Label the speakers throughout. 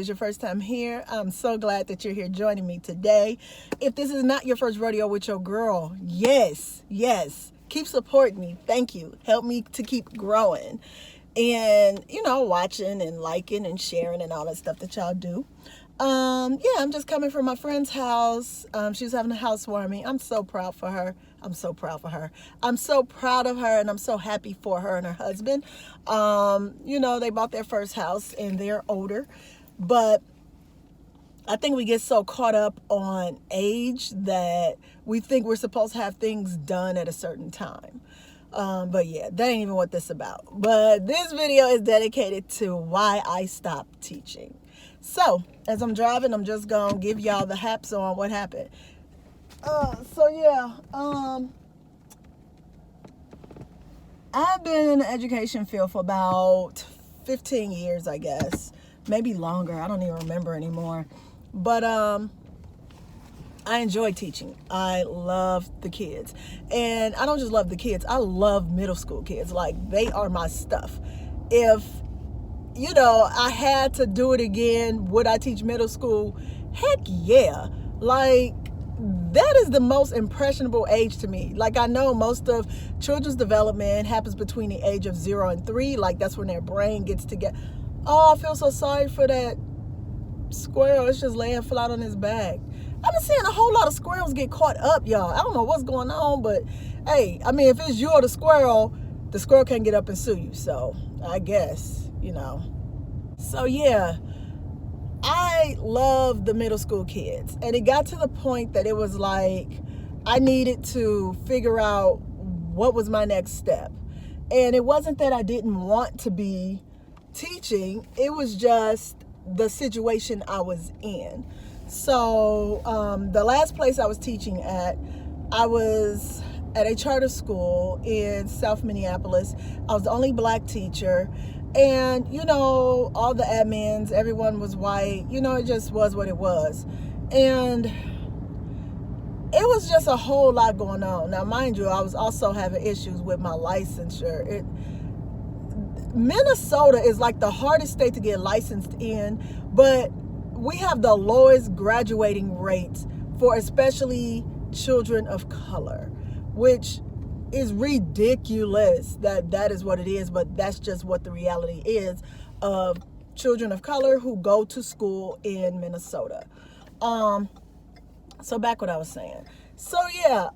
Speaker 1: is your first time here, I'm so glad that you're here joining me today. If this is not your first rodeo with your girl, yes, keep supporting me. Thank you. Help me to keep growing. And, watching and liking and sharing and all that stuff that y'all do. I'm just coming from my friend's house. She's having a housewarming. I'm so proud for her. I'm so proud of her, and I'm so happy for her and her husband. They bought their first house and they're older, but I think we get so caught up on age that we think we're supposed to have things done at a certain time. But yeah, that ain't even what this is about. But this video is dedicated to why I stopped teaching. So as I'm driving, I'm just gonna give y'all the haps on what happened. I've been in the education field for about 15 years, I guess, maybe longer. I don't even remember anymore. But I enjoy teaching. I love the kids. And I don't just love the kids. I love middle school kids. Like, they are my stuff. If, I had to do it again, would I teach middle school? Heck yeah. Like, that is the most impressionable age to me. Like, I know most of children's development happens between the age of 0 and 3. Like, that's when their brain gets to get... Oh, I feel so sorry for that squirrel. It's just laying flat on his back. I've been seeing a whole lot of squirrels get caught up, y'all. I don't know what's going on, but hey, if it's you or the squirrel can't get up and sue you. So I guess, So yeah, I love the middle school kids. And it got to the point that it was like I needed to figure out what was my next step. And it wasn't that I didn't want to be teaching. It was just the situation I was in. So the last place I was teaching at, I was at a charter school in South Minneapolis. I was the only black teacher. And, all the admins, everyone was white. It just was what it was. And it was just a whole lot going on. Now, mind you, I was also having issues with my licensure. Minnesota is like the hardest state to get licensed in, but we have the lowest graduating rates for especially children of color, which is ridiculous that is what it is, but that's just what the reality is of children of color who go to school in Minnesota. So back what I was saying. So yeah,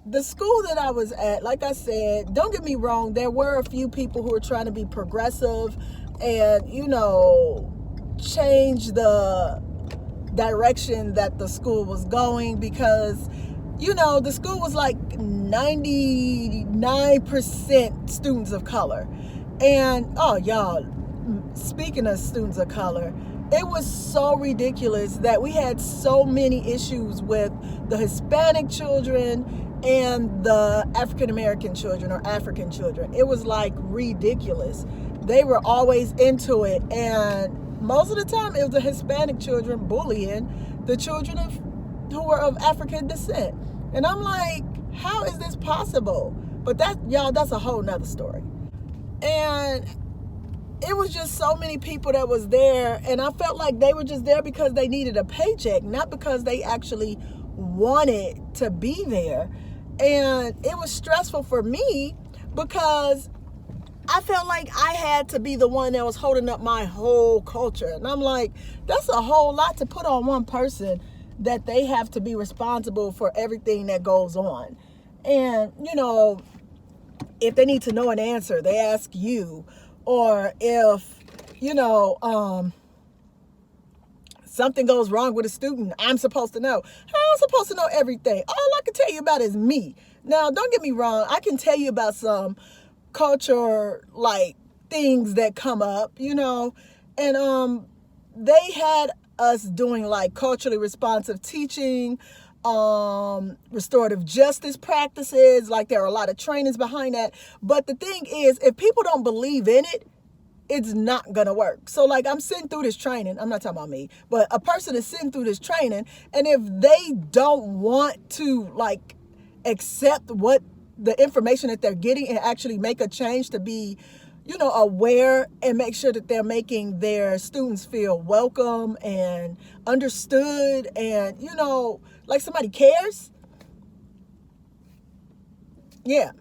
Speaker 1: the school that I was at, like I said, don't get me wrong, there were a few people who were trying to be progressive and, change the direction that the school was going, because the school was like 99% students of color. And oh y'all, speaking of students of color, it was so ridiculous that we had so many issues with the Hispanic children and the African American children or African children. It was like ridiculous. They were always into it, and most of the time it was the Hispanic children bullying the children who were of African descent. And I'm like, how is this possible? But that's a whole nother story. And it was just so many people that was there, and I felt like they were just there because they needed a paycheck, not because they actually wanted to be there. And it was stressful for me because I felt like I had to be the one that was holding up my whole culture. And I'm like, that's a whole lot to put on one person, that they have to be responsible for everything that goes on. And, if they need to know an answer, they ask you. Or if, something goes wrong with a student, I'm supposed to know. How am I supposed to know everything? All I can tell you about is me. Now, don't get me wrong. I can tell you about some culture, like, things that come up, and they had us doing like culturally responsive teaching, restorative justice practices. Like, there are a lot of trainings behind that. But the thing is, if people don't believe in it, it's not gonna work. So like, I'm sitting through this training. I'm not talking about me, but a person is sitting through this training, and if they don't want to like accept what the information that they're getting and actually make a change to be, you know, aware and make sure that they're making their students feel welcome and understood and, you know, like somebody cares. Yeah.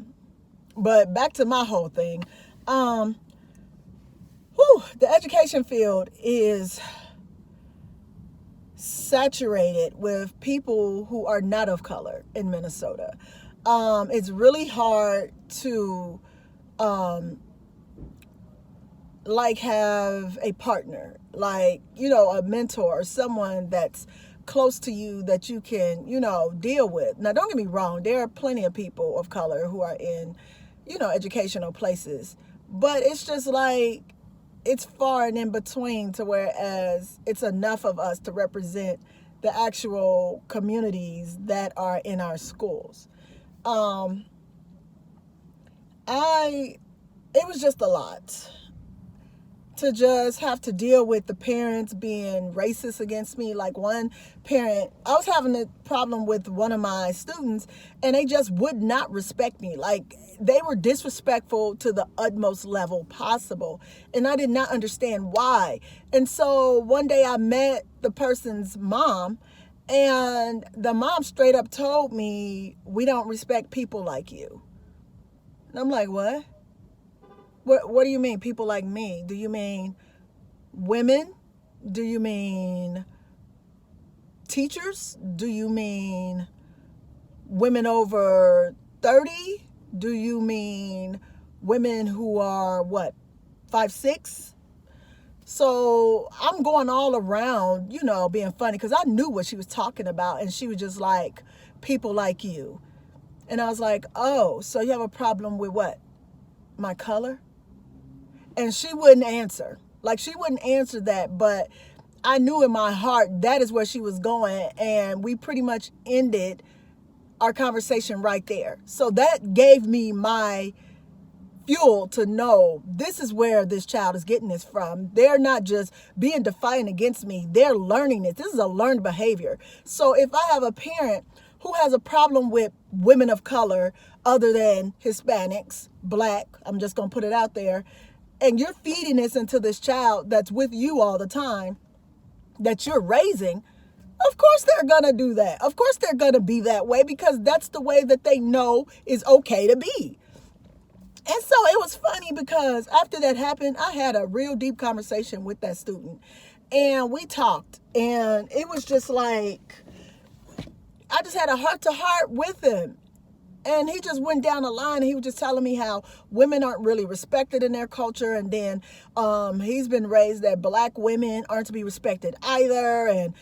Speaker 1: But back to my whole thing. The education field is saturated with people who are not of color in Minnesota. It's really hard to like have a partner, like, you know, a mentor or someone that's close to you that you can, you know, deal with. Now, don't get me wrong, there are plenty of people of color who are in, you know, educational places, but it's just like, it's far and in between to whereas it's enough of us to represent the actual communities that are in our schools. It was just a lot to just have to deal with the parents being racist against me. Like one parent, I was having a problem with one of my students and they just would not respect me. Like they were disrespectful to the utmost level possible. And I did not understand why. And so one day I met the person's mom and the mom straight up told me, "We don't respect people like you." And I'm like, what? What do you mean, people like me? Do you mean women? Do you mean teachers? Do you mean women over 30? Do you mean women who are, what, 5'6"? So I'm going all around, you know, being funny because I knew what she was talking about. And she was just like, people like you. And I was like, oh, so you have a problem with what? My color? And she wouldn't answer. Like, she wouldn't answer that, but I knew in my heart that is where she was going, and we pretty much ended our conversation right there. So that gave me my fuel to know this is where this child is getting this from. They're not just being defiant against me. They're learning this. This is a learned behavior. So if I have a parent who has a problem with women of color other than Hispanics, Black, I'm just going to put it out there, and you're feeding this into this child that's with you all the time, that you're raising, of course they're going to do that. Of course they're going to be that way because that's the way that they know is okay to be. And so it was funny because after that happened, I had a real deep conversation with that student. And we talked. And it was just like, I just had a heart-to-heart with him. And he just went down the line and he was just telling me how women aren't really respected in their culture. And then he's been raised that Black women aren't to be respected either. And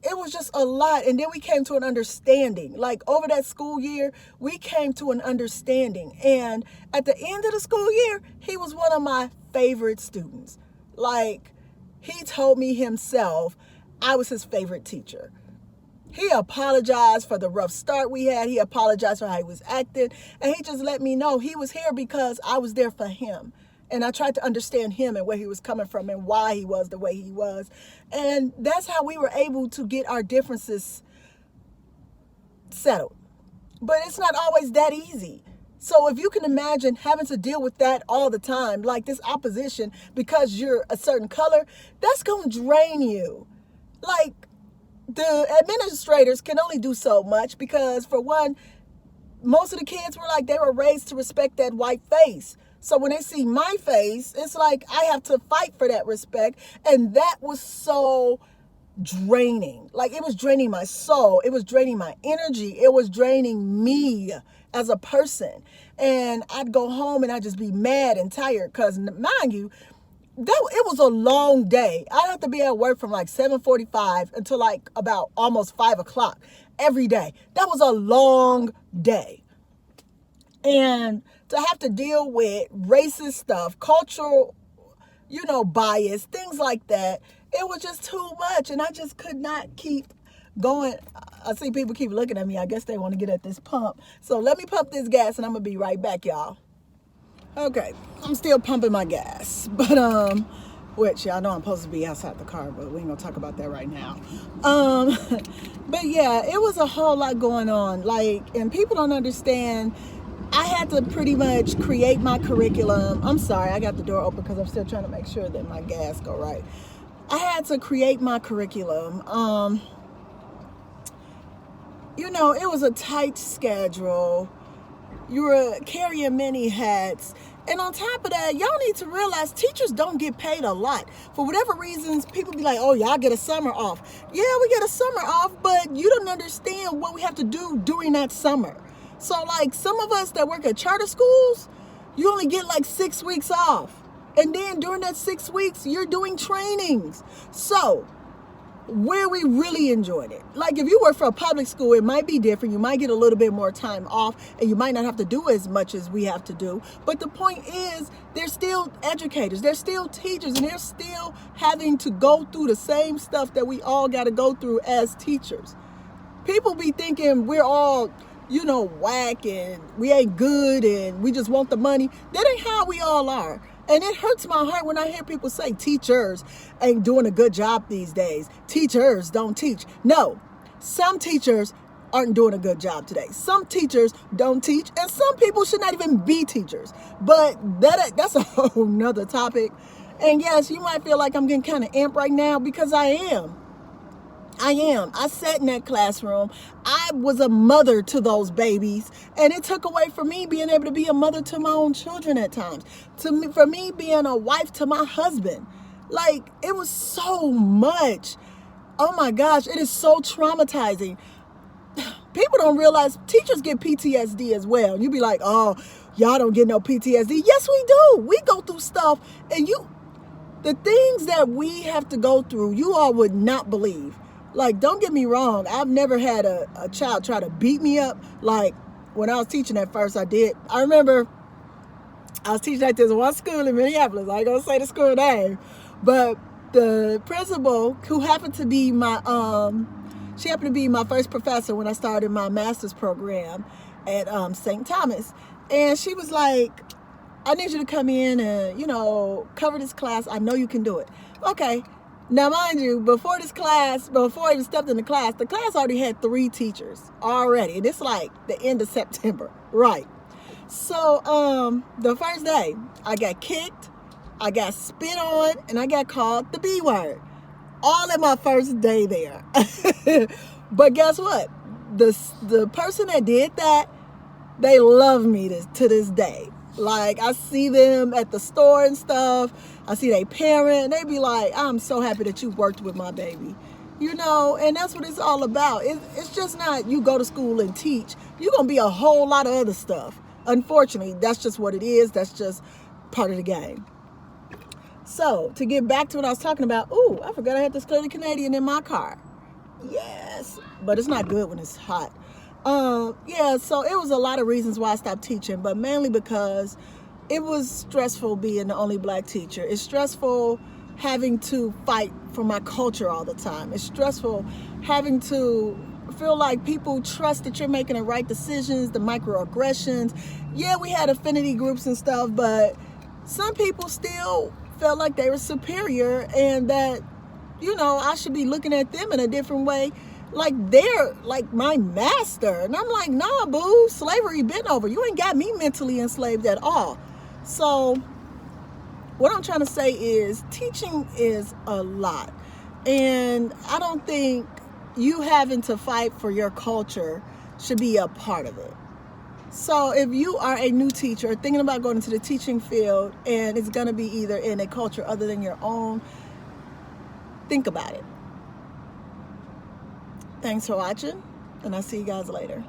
Speaker 1: it was just a lot. And then we came to an understanding. Like over that school year, we came to an understanding. And at the end of the school year, he was one of my favorite students. Like, he told me himself I was his favorite teacher. He apologized for the rough start we had. He apologized for how he was acting. And he just let me know he was here because I was there for him. And I tried to understand him and where he was coming from and why he was the way he was. And that's how we were able to get our differences settled. But it's not always that easy. So if you can imagine having to deal with that all the time, like this opposition because you're a certain color, that's going to drain you. Like, the administrators can only do so much because, for one, most of the kids were like, they were raised to respect that white face. So when they see my face, it's like I have to fight for that respect. And that was so draining. Like, it was draining my soul. It was draining my energy. It was draining me as a person. And I'd go home and I'd just be mad and tired because, mind you, it was a long day. I'd have to be at work from like 7:45 until like about almost 5 o'clock every day. That was a long day. And to have to deal with racist stuff, cultural, bias, things like that, it was just too much. And I just could not keep going. I see people keep looking at me. I guess they want to get at this pump. So let me pump this gas and I'm going to be right back, y'all. Okay, I'm still pumping my gas, but which y'all know I'm supposed to be outside the car, but we ain't gonna talk about that right now. But yeah, it was a whole lot going on, like, and people don't understand I had to pretty much create my curriculum. I'm sorry, I got the door open because I'm still trying to make sure that my gas go right. I had to create my curriculum. You know, it was a tight schedule. You were carrying many hats. And on top of that, y'all need to realize teachers don't get paid a lot. For whatever reasons, people be like, oh, y'all get a summer off. Yeah, we get a summer off, but you don't understand what we have to do during that summer. So like some of us that work at charter schools, you only get like 6 weeks off. And then during that 6 weeks, you're doing trainings. So where we really enjoyed it. Like if you work for a public school, it might be different. You might get a little bit more time off and you might not have to do as much as we have to do. But the point is, they're still educators, they're still teachers, and they're still having to go through the same stuff that we all got to go through as teachers. People be thinking we're all, you know, whack and we ain't good and we just want the money. That ain't how we all are. And it hurts my heart when I hear people say teachers ain't doing a good job these days. Teachers don't teach. No, some teachers aren't doing a good job today. Some teachers don't teach, and some people should not even be teachers. But that's a whole nother topic. And yes, you might feel like I'm getting kind of amped right now because I am. I sat in that classroom. I was a mother to those babies, and it took away from me being able to be a mother to my own children at times. For me being a wife to my husband. Like, it was so much. Oh my gosh, it is so traumatizing. People don't realize teachers get PTSD as well. You be like, oh, y'all don't get no PTSD. Yes, we do. We go through stuff, and the things that we have to go through, you all would not believe. Like, don't get me wrong. I've never had a child try to beat me up. Like, when I was teaching at first, I did. I remember I was teaching at this one school in Minneapolis. I ain't going to say the school name. But the principal, who happened to be she happened to be my first professor when I started my master's program at St. Thomas. And she was like, I need you to come in and, you know, cover this class. I know you can do it. Okay. Now, mind you, before I even stepped in the class already had 3 teachers already. And it's like the end of September. Right. So, the first day, I got kicked, I got spit on, and I got called the B word. All in my first day there. But guess what? The person that did that, they love me to this day. Like, I see them at the store and stuff. I see their parent, and they be like, I'm so happy that you worked with my baby. You know, and that's what it's all about. It's just not you go to school and teach. You're going to be a whole lot of other stuff. Unfortunately, that's just what it is. That's just part of the game. So, to get back to what I was talking about, ooh, I forgot I had this Clearly Canadian in my car. Yes, but it's not good when it's hot. Yeah, so it was a lot of reasons why I stopped teaching, but mainly because it was stressful being the only black teacher. It's stressful having to fight for my culture all the time. It's stressful having to feel like people trust that you're making the right decisions, the microaggressions. Yeah, we had affinity groups and stuff, but some people still felt like they were superior and that, you know, I should be looking at them in a different way. Like they're like my master. And I'm like, nah, boo, slavery been over. You ain't got me mentally enslaved at all. So what I'm trying to say is teaching is a lot. And I don't think you having to fight for your culture should be a part of it. So if you are a new teacher thinking about going into the teaching field and it's going to be either in a culture other than your own, think about it. Thanks for watching, and I'll see you guys later.